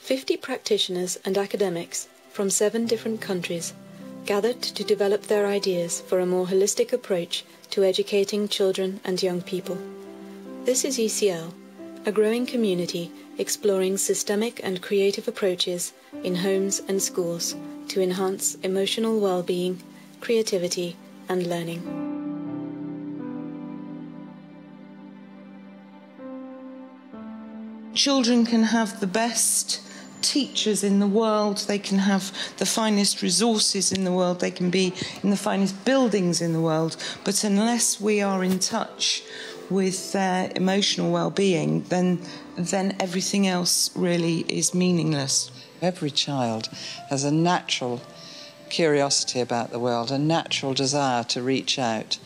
50 practitioners and academics from 7 different countries gathered to develop their ideas for a more holistic approach to educating children and young people. This is ECL, a growing community exploring systemic and creative approaches in homes and schools to enhance emotional well-being, creativity and learning. Children can have the best teachers in the world, they can have the finest resources in the world, they can be in the finest buildings in the world, but unless we are in touch with their emotional well-being, then everything else really is meaningless. Every child has a natural curiosity about the world, a natural desire to reach out,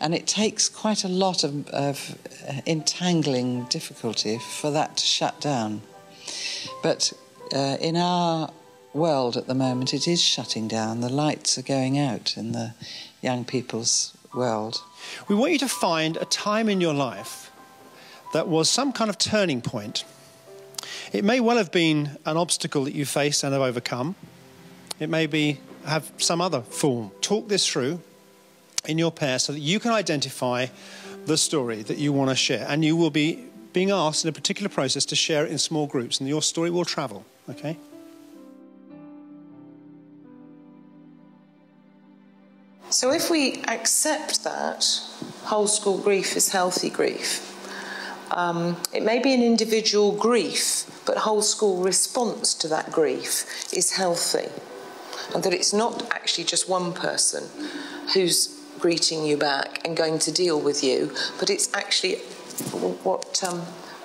and it takes quite a lot of entangling difficulty for that to shut down. But in our world at the moment, it is shutting down. The lights are going out in the young people's world. We want you to find a time in your life that was some kind of turning point. It may well have been an obstacle that you faced and have overcome. It may have some other form. Talk this through in your pair so that you can identify the story that you want to share, and you will be being asked in a particular process to share it in small groups, and your story will travel, okay? So if we accept that whole school grief is healthy grief, it may be an individual grief, but whole school response to that grief is healthy. And that it's not actually just one person who's greeting you back and going to deal with you, but it's actually what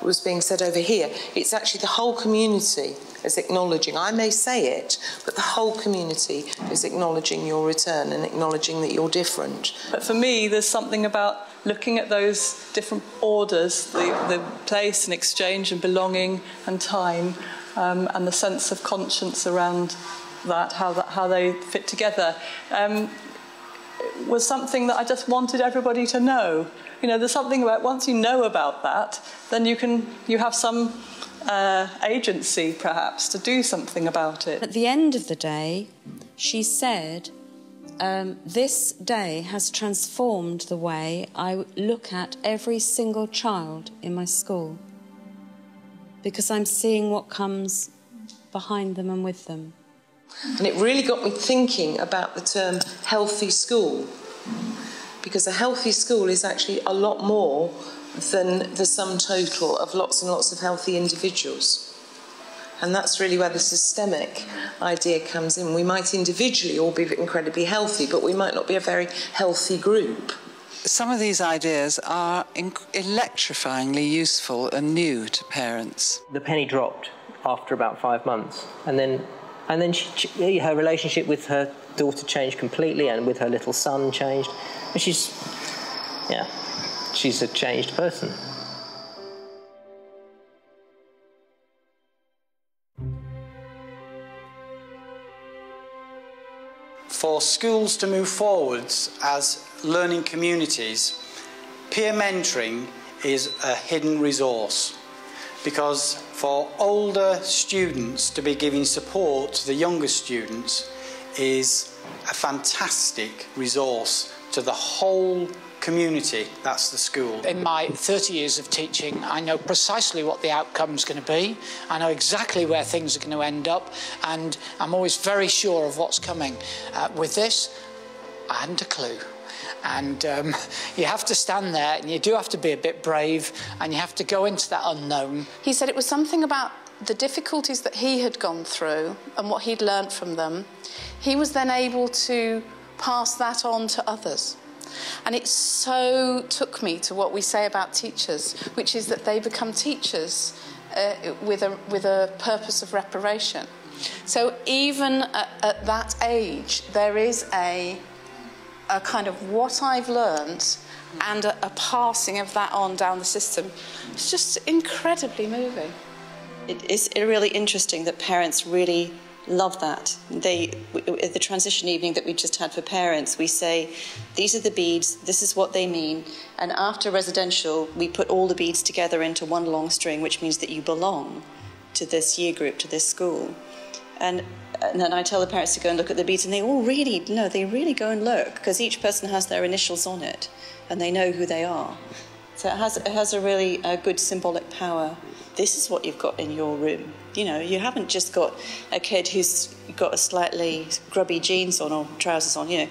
was being said over here. It's actually the whole community is acknowledging. I may say it, but the whole community is acknowledging your return and acknowledging that you're different. But for me, there's something about looking at those different orders, the place and exchange and belonging and time, and the sense of conscience around that, how they fit together, was something that I just wanted everybody to know. You know, there's something about once you know about that, then you have some agency, perhaps, to do something about it. At the end of the day, she said, this day has transformed the way I look at every single child in my school, because I'm seeing what comes behind them and with them. And it really got me thinking about the term healthy school, because a healthy school is actually a lot more than the sum total of lots and lots of healthy individuals. And that's really where the systemic idea comes in. We might individually all be incredibly healthy, but we might not be a very healthy group. Some of these ideas are electrifyingly useful and new to parents. The penny dropped after about 5 months, and then her relationship with her daughter changed completely, and with her little son changed. And she's a changed person. For schools to move forwards as learning communities, peer mentoring is a hidden resource, because for older students to be giving support to the younger students is a fantastic resource to the whole community. That's the school. In my 30 years of teaching, I know precisely what the outcome's going to be. I know exactly where things are going to end up, and I'm always very sure of what's coming. With this, I hadn't a clue. And you have to stand there, and you do have to be a bit brave, and you have to go into that unknown. He said it was something about the difficulties that he had gone through and what he'd learnt from them. He was then able to pass that on to others. And it so took me to what we say about teachers, which is that they become teachers with a purpose of reparation. So even at that age, there is a kind of what I've learned and a passing of that on down the system. It's just incredibly moving. It is really interesting that parents really love that. The transition evening that we just had for parents, we say, these are the beads, this is what they mean, and after residential, we put all the beads together into one long string, which means that you belong. to this year group, to this school. And then I tell the parents to go and look at the beads, and they all really, no, they really go and look, because each person has their initials on it, and they know who they are. So it has a really good symbolic power. This is what you've got in your room. You know, you haven't just got a kid who's got a slightly grubby jeans on or trousers on, you know.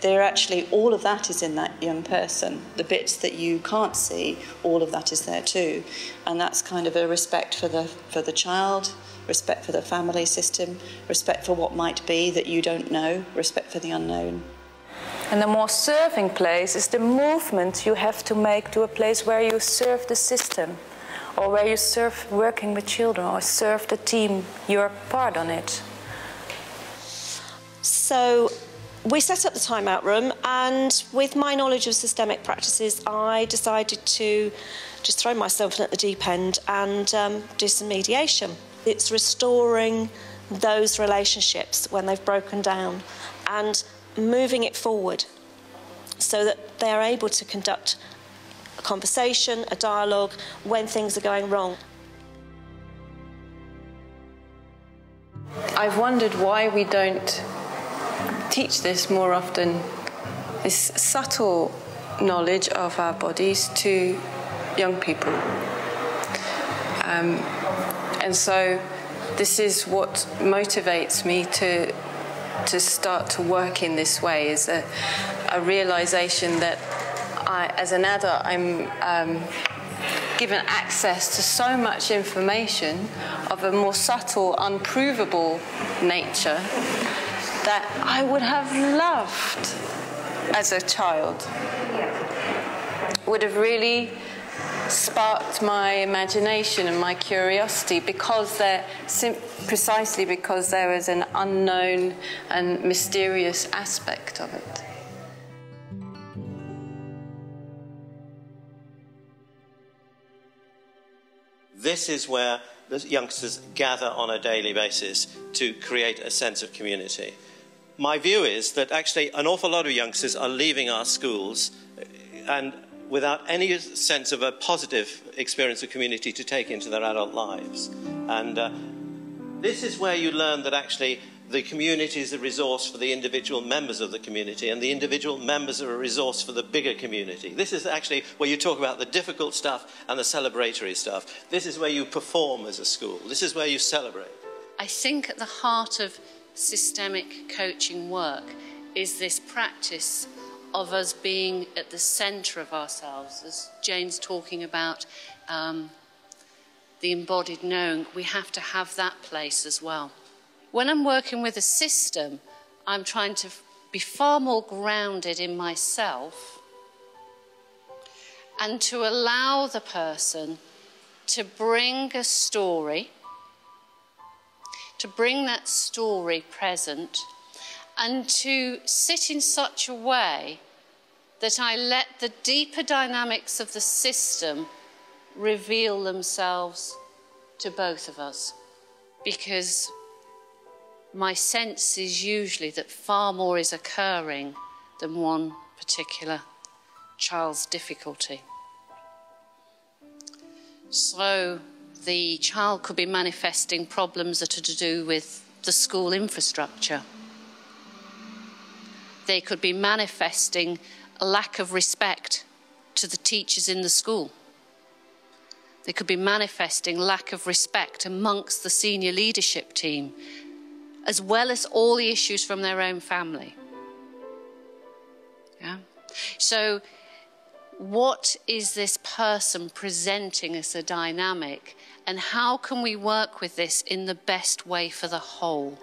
They're actually, all of that is in that young person. The bits that you can't see, all of that is there too. And that's kind of a respect for the child, respect for the family system, respect for what might be that you don't know, respect for the unknown. And the more serving place is the movement you have to make to a place where you serve the system, or where you serve working with children, or serve the team, you're part on it. So we set up the timeout room, and with my knowledge of systemic practices, I decided to just throw myself in at the deep end and do some mediation. It's restoring those relationships when they've broken down and moving it forward so that they are able to conduct a conversation, a dialogue, when things are going wrong. I've wondered why we don't teach this more often, this subtle knowledge of our bodies to young people. And so this is what motivates me to start to work in this way, is a realization that as an adult, I'm given access to so much information of a more subtle, unprovable nature that I would have loved as a child. Would have really sparked my imagination and my curiosity, because precisely because there is an unknown and mysterious aspect of it. This is where the youngsters gather on a daily basis to create a sense of community. My view is that actually an awful lot of youngsters are leaving our schools and without any sense of a positive experience of community to take into their adult lives. And this is where you learn that actually the community is a resource for the individual members of the community, and the individual members are a resource for the bigger community. This is actually where you talk about the difficult stuff and the celebratory stuff. This is where you perform as a school. This is where you celebrate. I think at the heart of systemic coaching work is this practice of us being at the centre of ourselves. As Jane's talking about the embodied knowing, we have to have that place as well. When I'm working with a system, I'm trying to be far more grounded in myself and to allow the person to bring a story, to bring that story present, and to sit in such a way that I let the deeper dynamics of the system reveal themselves to both of us. Because my sense is usually that far more is occurring than one particular child's difficulty. So the child could be manifesting problems that are to do with the school infrastructure. They could be manifesting a lack of respect to the teachers in the school. They could be manifesting lack of respect amongst the senior leadership team, as well as all the issues from their own family. Yeah? So what is this person presenting as a dynamic, and how can we work with this in the best way for the whole?